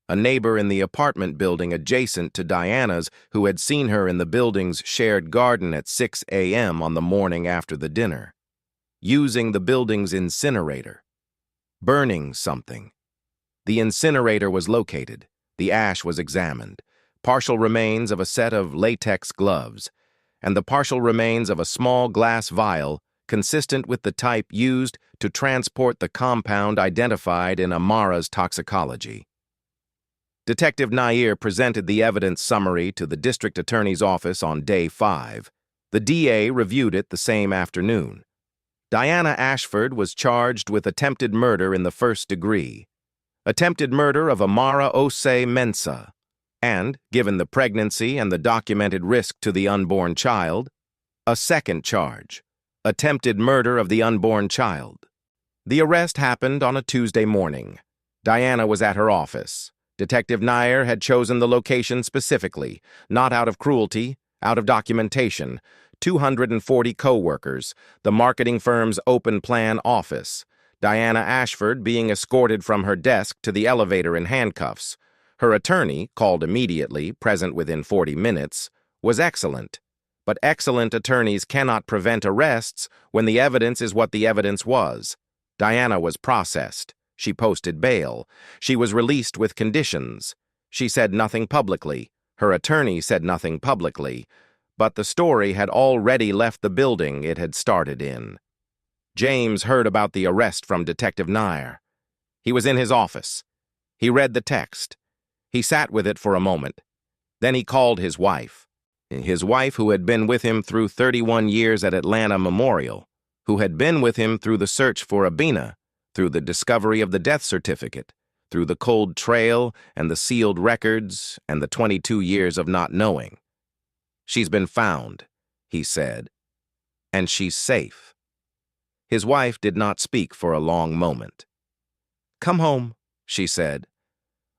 A neighbor in the apartment building adjacent to Diana's who had seen her in the building's shared garden at 6 a.m. on the morning after the dinner, using the building's incinerator, burning something. The incinerator was located, the ash was examined, partial remains of a set of latex gloves, and the partial remains of a small glass vial consistent with the type used to transport the compound identified in Amara's toxicology. Detective Nair presented the evidence summary to the district attorney's office on day 5. The DA reviewed it the same afternoon. Diana Ashford was charged with attempted murder in the first degree, attempted murder of Amara Osei Mensa, and, given the pregnancy and the documented risk to the unborn child, a second charge, attempted murder of the unborn child. The arrest happened on a Tuesday morning. Diana was at her office. Detective Nair had chosen the location specifically, not out of cruelty, out of documentation. 240 co-workers, the marketing firm's open plan office. Diana Ashford being escorted from her desk to the elevator in handcuffs. Her attorney, called immediately, present within 40 minutes, was excellent. But excellent attorneys cannot prevent arrests when the evidence is what the evidence was. Diana was processed. She posted bail. She was released with conditions. She said nothing publicly. Her attorney said nothing publicly. But the story had already left the building it had started in. James heard about the arrest from Detective Nair. He was in his office. He read the text. He sat with it for a moment. Then he called his wife who had been with him through 31 years at Atlanta Memorial, who had been with him through the search for Abina, through the discovery of the death certificate, through the cold trail and the sealed records and the 22 years of not knowing. "She's been found," he said, "and she's safe." His wife did not speak for a long moment. "Come home," she said.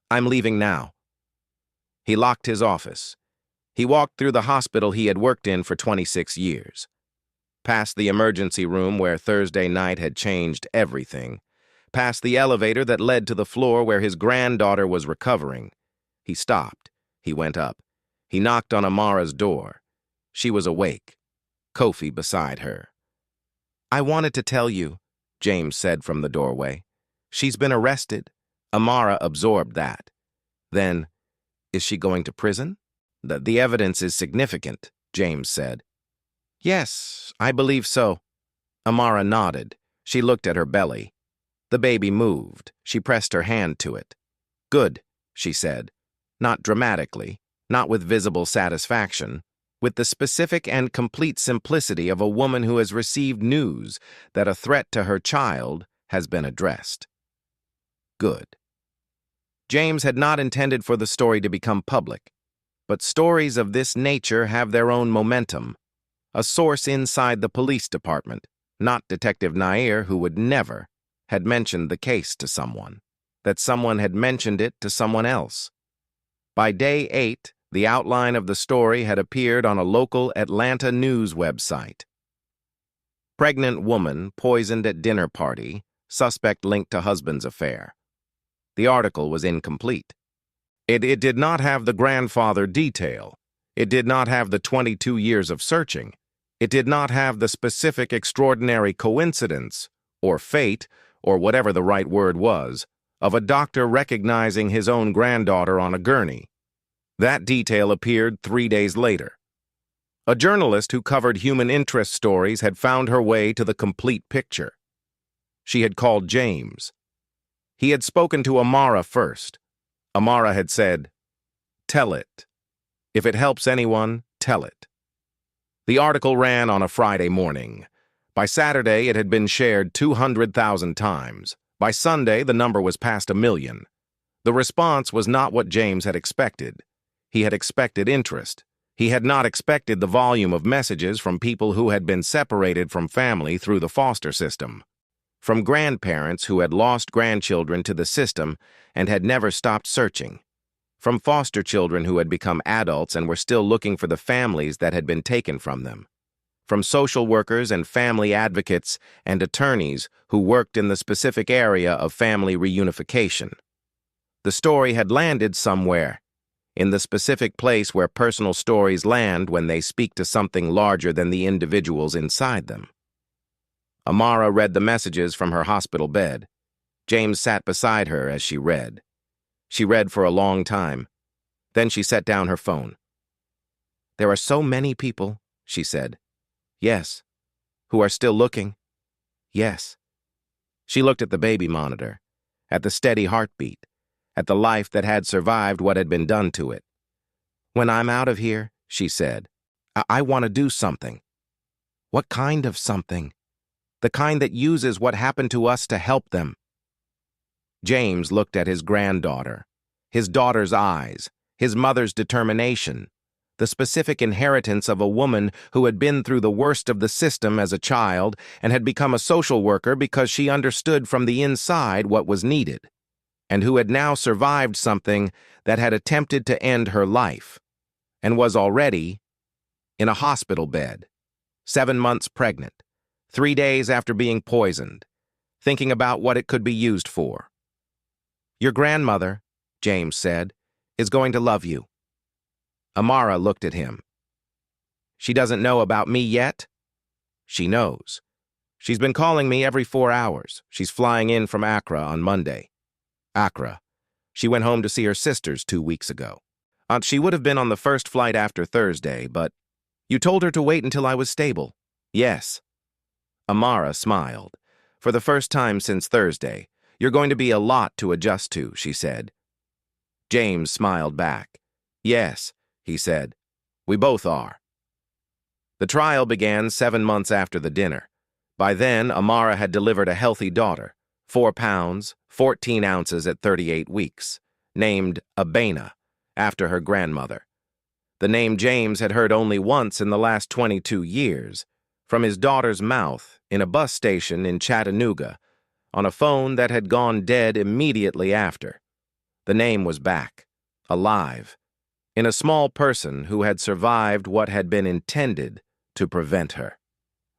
"I'm leaving now." He locked his office. He walked through the hospital he had worked in for 26 years. Past the emergency room where Thursday night had changed everything. Past the elevator that led to the floor where his granddaughter was recovering. He stopped. He went up. He knocked on Amara's door. She was awake, Kofi beside her. "I wanted to tell you," James said from the doorway. "She's been arrested." Amara absorbed that. Then, "Is she going to prison?" The evidence is significant," James said. "Yes, I believe so." Amara nodded. She looked at her belly. The baby moved. She pressed her hand to it. "Good," she said. Not dramatically, not with visible satisfaction, with the specific and complete simplicity of a woman who has received news that a threat to her child has been addressed. Good. James had not intended for the story to become public, but stories of this nature have their own momentum. A source inside the police department, not Detective Nair, who would never, had mentioned the case to someone, that someone had mentioned it to someone else. By day 8, the outline of the story had appeared on a local Atlanta news website. Pregnant woman poisoned at dinner party, suspect linked to husband's affair. The article was incomplete. It did not have the grandfather detail. It did not have the 22 years of searching. It did not have the specific extraordinary coincidence, or fate, or whatever the right word was, of a doctor recognizing his own granddaughter on a gurney. That detail appeared 3 days later. A journalist who covered human interest stories had found her way to the complete picture. She had called James. He had spoken to Amara first. Amara had said, "Tell it. If it helps anyone, tell it." The article ran on a Friday morning. By Saturday, it had been shared 200,000 times. By Sunday, the number was past 1 million. The response was not what James had expected. He had expected interest. He had not expected the volume of messages from people who had been separated from family through the foster system, from grandparents who had lost grandchildren to the system and had never stopped searching, from foster children who had become adults and were still looking for the families that had been taken from them, from social workers and family advocates and attorneys who worked in the specific area of family reunification. The story had landed somewhere, in the specific place where personal stories land when they speak to something larger than the individuals inside them. Amara read the messages from her hospital bed. James sat beside her as she read. She read for a long time. Then she set down her phone. "There are so many people," she said. "Yes." "Who are still looking?" "Yes." She looked at the baby monitor, at the steady heartbeat, at the life that had survived what had been done to it. "When I'm out of here," she said, I want to do something." "What kind of something?" "The kind that uses what happened to us to help them." James looked at his granddaughter, his daughter's eyes, his mother's determination, the specific inheritance of a woman who had been through the worst of the system as a child and had become a social worker because she understood from the inside what was needed, and who had now survived something that had attempted to end her life, and was already in a hospital bed, 7 months pregnant, 3 days after being poisoned, thinking about what it could be used for. "Your grandmother," James said, "is going to love you." Amara looked at him. "She doesn't know about me yet?" "She knows. She's been calling me every 4 hours. She's flying in from Accra on Monday." "Accra. She went home to see her sisters 2 weeks ago. She would have been on the first flight after Thursday, but you told her to wait until I was stable." "Yes." Amara smiled. "For the first time since Thursday, you're going to be a lot to adjust to," she said. James smiled back. "Yes," he said. "We both are." The trial began 7 months after the dinner. By then, Amara had delivered a healthy daughter, 4 pounds, 14 ounces at 38 weeks, named Abena, after her grandmother. The name James had heard only once in the last 22 years, from his daughter's mouth in a bus station in Chattanooga, on a phone that had gone dead immediately after. The name was back, alive, in a small person who had survived what had been intended to prevent her.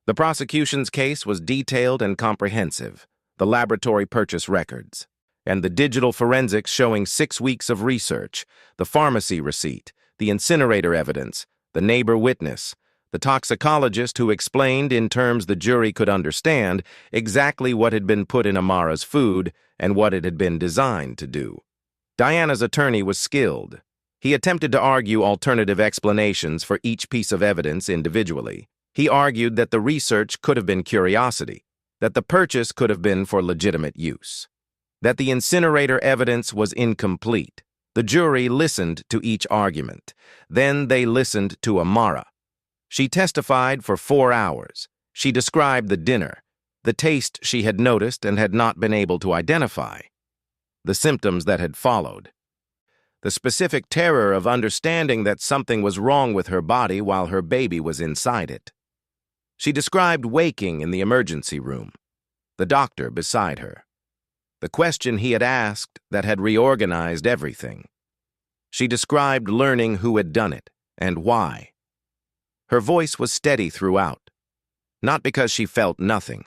The prosecution's case was detailed and comprehensive, the laboratory purchase records, and the digital forensics showing 6 weeks of research, the pharmacy receipt, the incinerator evidence, the neighbor witness, the toxicologist who explained in terms the jury could understand exactly what had been put in Amara's food and what it had been designed to do. Diana's attorney was skilled. He attempted to argue alternative explanations for each piece of evidence individually. He argued that the research could have been curiosity, that the purchase could have been for legitimate use, that the incinerator evidence was incomplete. The jury listened to each argument. Then they listened to Amara. She testified for 4 hours. She described the dinner, the taste she had noticed and had not been able to identify, the symptoms that had followed, the specific terror of understanding that something was wrong with her body while her baby was inside it. She described waking in the emergency room, the doctor beside her, the question he had asked that had reorganized everything. She described learning who had done it and why. Her voice was steady throughout, not because she felt nothing,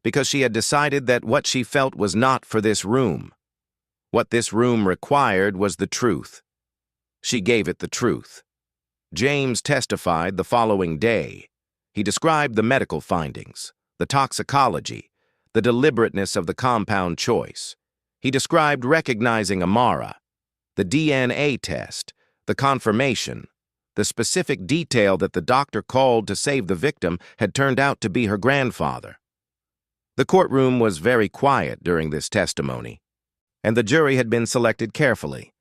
because she had decided that what she felt was not for this room. What this room required was the truth. She gave it the truth. James testified the following day. He described the medical findings, the toxicology, the deliberateness of the compound choice. He described recognizing Amara, the DNA test, the confirmation, the specific detail that the doctor called to save the victim had turned out to be her grandfather. The courtroom was very quiet during this testimony, and the jury had been selected carefully.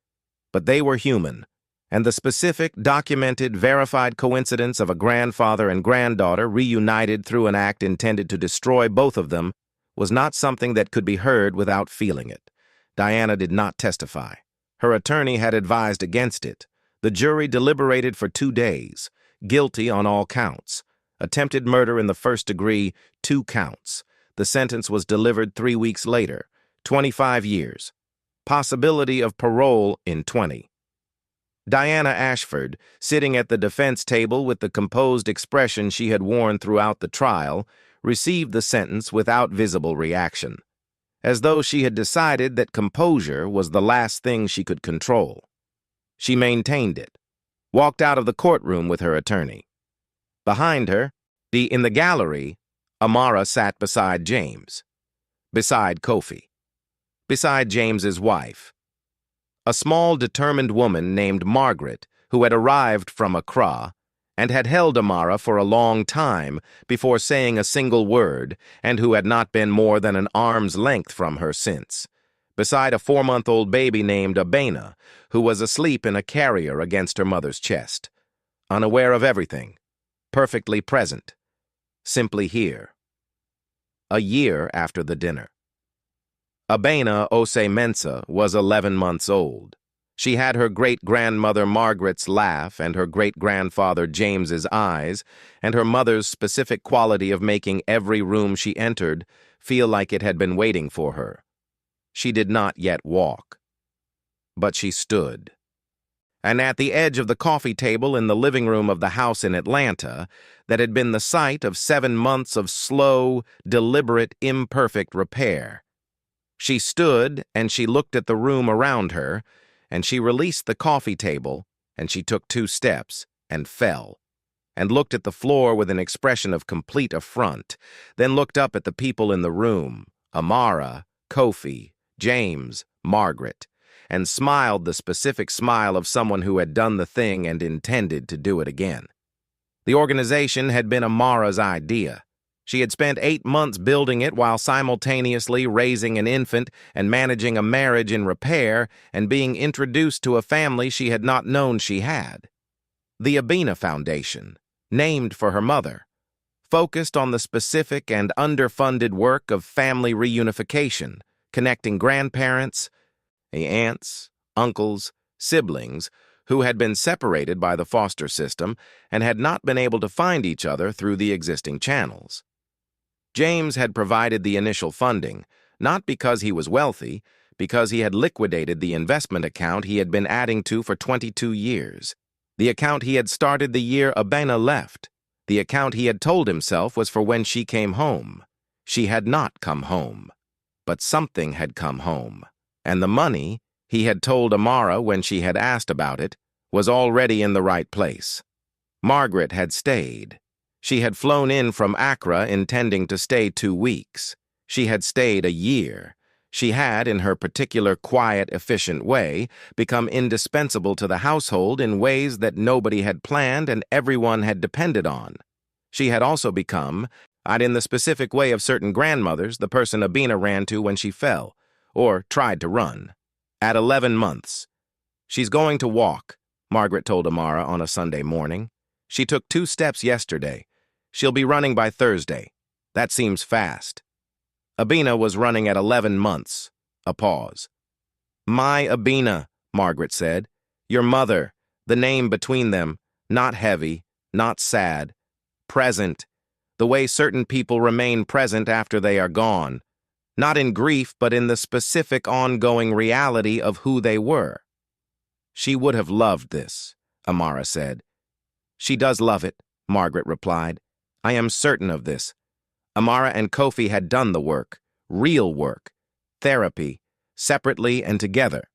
But they were human, and the specific, documented, verified coincidence of a grandfather and granddaughter reunited through an act intended to destroy both of them was not something that could be heard without feeling it. Diana did not testify. Her attorney had advised against it. The jury deliberated for 2 days, guilty on all counts. Attempted murder in the first degree, 2 counts. The sentence was delivered 3 weeks later, 25 years. Possibility of parole in 20. Diana Ashford, sitting at the defense table with the composed expression she had worn throughout the trial, received the sentence without visible reaction, as though she had decided that composure was the last thing she could control. She maintained it, walked out of the courtroom with her attorney. Behind her, in the gallery, Amara sat beside James, beside Kofi, beside James's wife, a small, determined woman named Margaret who had arrived from Accra and had held Amara for a long time before saying a single word, and who had not been more than an arm's length from her since, beside a 4-month-old baby named Abena, who was asleep in a carrier against her mother's chest, unaware of everything, perfectly present, simply here. A year after the dinner. Amara Osei was 11 months old. She had her great-grandmother Margaret's laugh and her great-grandfather James's eyes, and her mother's specific quality of making every room she entered feel like it had been waiting for her. She did not yet walk, but she stood. And at the edge of the coffee table in the living room of the house in Atlanta, that had been the site of 7 months of slow, deliberate, imperfect repair, she stood and she looked at the room around her, and she released the coffee table, and she took 2 steps and fell, and looked at the floor with an expression of complete affront, then looked up at the people in the room, Amara, Kofi, James, Margaret, and smiled the specific smile of someone who had done the thing and intended to do it again. The organization had been Amara's idea. She had spent 8 months building it while simultaneously raising an infant and managing a marriage in repair and being introduced to a family she had not known she had. The Abena Foundation, named for her mother, focused on the specific and underfunded work of family reunification, connecting grandparents, aunts, uncles, siblings who had been separated by the foster system and had not been able to find each other through the existing channels. James had provided the initial funding, not because he was wealthy, because he had liquidated the investment account he had been adding to for 22 years. The account he had started the year Abena left. The account he had told himself was for when she came home. She had not come home, but something had come home, and the money, he had told Amara when she had asked about it, was already in the right place. Margaret had stayed. She had flown in from Accra intending to stay 2 weeks. She had stayed a year. She had, in her particular quiet, efficient way, become indispensable to the household in ways that nobody had planned and everyone had depended on. She had also become, in the specific way of certain grandmothers, the person Abena ran to when she fell, or tried to run. At 11 months. She's going to walk, Margaret told Amara on a Sunday morning. She took 2 steps yesterday. She'll be running by Thursday. That seems fast. Abena was running at 11 months. A pause. My Abena, Margaret said. Your mother, the name between them, not heavy, not sad. Present, the way certain people remain present after they are gone. Not in grief, but in the specific ongoing reality of who they were. She would have loved this, Amara said. She does love it, Margaret replied. I am certain of this. Amara and Kofi had done the work, real work, therapy, separately and together.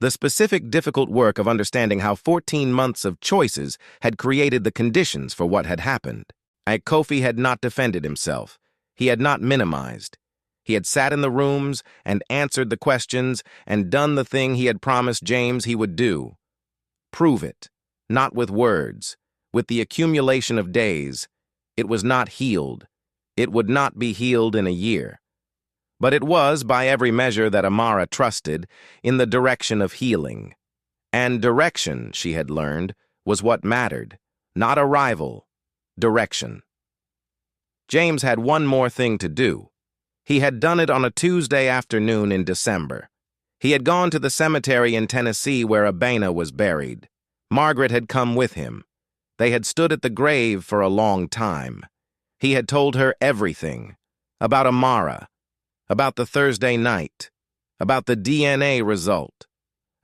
The specific difficult work of understanding how 14 months of choices had created the conditions for what had happened. Kofi had not defended himself. He had not minimized. He had sat in the rooms and answered the questions and done the thing he had promised James he would do. Prove it, not with words, with the accumulation of days. It was not healed. It would not be healed in a year. But it was, by every measure that Amara trusted, in the direction of healing. And direction, she had learned, was what mattered, not arrival, direction. James had one more thing to do. He had done it on a Tuesday afternoon in December. He had gone to the cemetery in Tennessee where Abena was buried. Margaret had come with him. They had stood at the grave for a long time. He had told her everything, about Amara, about the Thursday night, about the DNA result,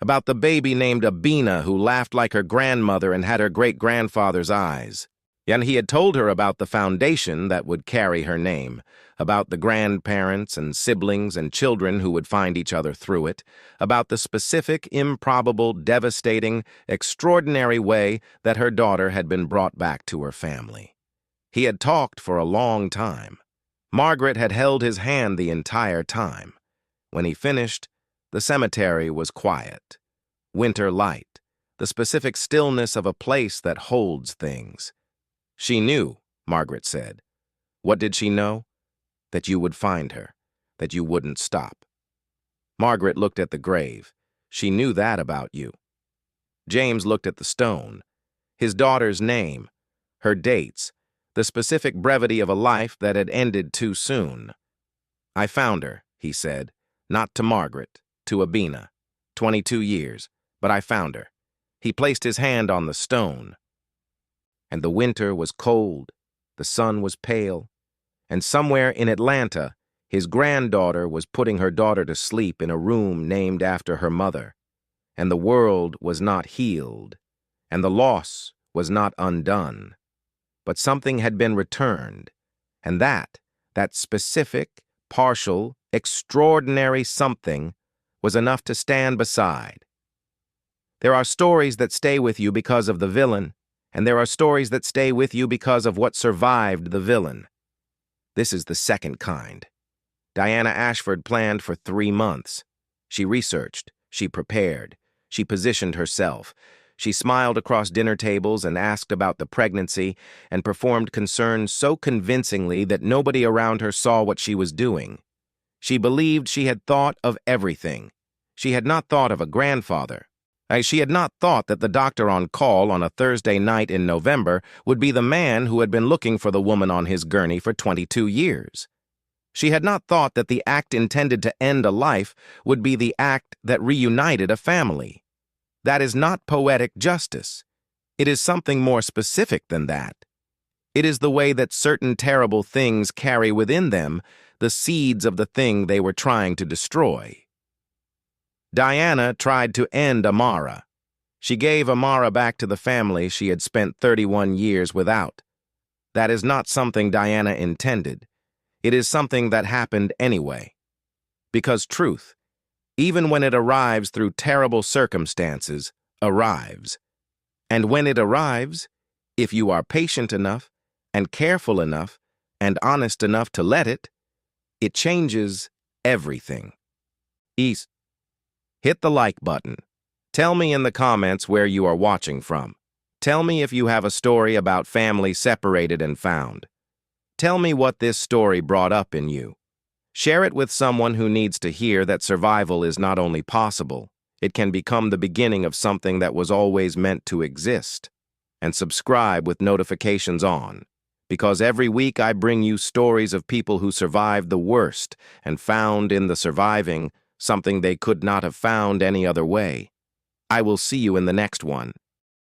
about the baby named Abena who laughed like her grandmother and had her great-grandfather's eyes. And he had told her about the foundation that would carry her name, about the grandparents and siblings and children who would find each other through it, about the specific, improbable, devastating, extraordinary way that her daughter had been brought back to her family. He had talked for a long time. Margaret had held his hand the entire time. When he finished, the cemetery was quiet. Winter light, the specific stillness of a place that holds things. She knew, Margaret said. What did she know? That you would find her, that you wouldn't stop. Margaret looked at the grave. She knew that about you. James looked at the stone. His daughter's name, her dates, the specific brevity of a life that had ended too soon. I found her, he said, not to Margaret, to Abena. 22 years, but I found her. He placed his hand on the stone. And the winter was cold, the sun was pale, and somewhere in Atlanta, his granddaughter was putting her daughter to sleep in a room named after her mother. And the world was not healed, and the loss was not undone. But something had been returned, and that specific, partial, extraordinary something was enough to stand beside. There are stories that stay with you because of the villain, and there are stories that stay with you because of what survived the villain. This is the second kind. Diana Ashford planned for 3 months. She researched, she prepared, she positioned herself. She smiled across dinner tables and asked about the pregnancy and performed concern so convincingly that nobody around her saw what she was doing. She believed she had thought of everything. She had not thought of a grandfather. She had not thought that the doctor on call on a Thursday night in November would be the man who had been looking for the woman on his gurney for 22 years. She had not thought that the act intended to end a life would be the act that reunited a family. That is not poetic justice. It is something more specific than that. It is the way that certain terrible things carry within them the seeds of the thing they were trying to destroy. Diana tried to end Amara. She gave Amara back to the family she had spent 31 years without. That is not something Diana intended. It is something that happened anyway. Because truth, even when it arrives through terrible circumstances, arrives. And when it arrives, if you are patient enough, and careful enough, and honest enough to let it, it changes everything. Hit the like button. Tell me in the comments where you are watching from. Tell me if you have a story about family separated and found. Tell me what this story brought up in you. Share it with someone who needs to hear that survival is not only possible, it can become the beginning of something that was always meant to exist. And subscribe with notifications on, because every week I bring you stories of people who survived the worst and found in the surviving something they could not have found any other way. I will see you in the next one.